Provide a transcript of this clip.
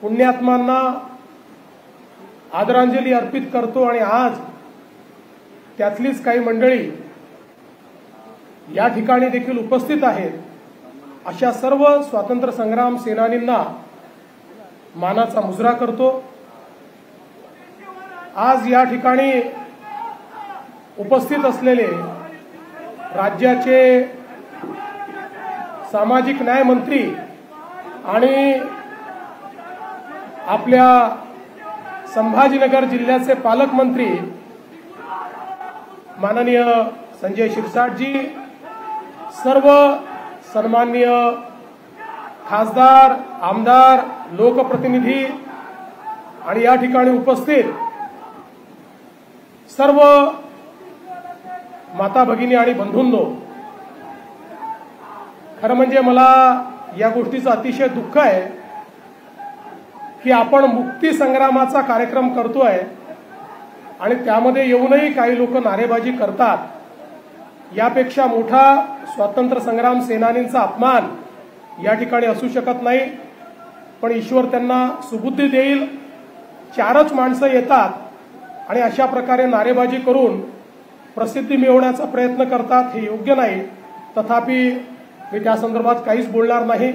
पुण्यात्मांना आदरांजली अर्पित करतो आणि आज त्यातलीच काही मंडळी या ठिकाणी देखील उपस्थित आहेत। अशा सर्व स्वातंत्र्य संग्राम सेनानींना मानाचा मुजरा करतो। आज या ठिकाणी उपस्थित असलेले राज्याचे सामाजिक न्याय मंत्री आणि आपल्या संभाजीनगर जिल्ह्याचे पालकमंत्री माननीय संजय शिरसाटजी, सर्व सन्माननीय खासदार, आमदार, लोकप्रतिनिधी आणि या ठिकाणी उपस्थित सर्व माता भगिनी आणि बंधूंनो, खरं म्हणजे मला या गोष्टीचं अतिशय दुःख आहे की आपण मुक्ती संग्रामाचा कार्यक्रम करतोय आणि त्यामध्ये येऊनही काही लोक नारेबाजी करतात। यापेक्षा मोठा स्वातंत्र्य संग्राम सेनानींचा अपमान या ठिकाणी असू शकत नाही। पण ईश्वर त्यांना सुबुद्धी देईल। चारच माणसं येतात आणि अशा प्रकारे नारेबाजी करून प्रसिद्धी मिळवण्याचा प्रयत्न करतात, हे योग्य नाही। तथापि मी त्या संदर्भात काहीच बोलणार नाही।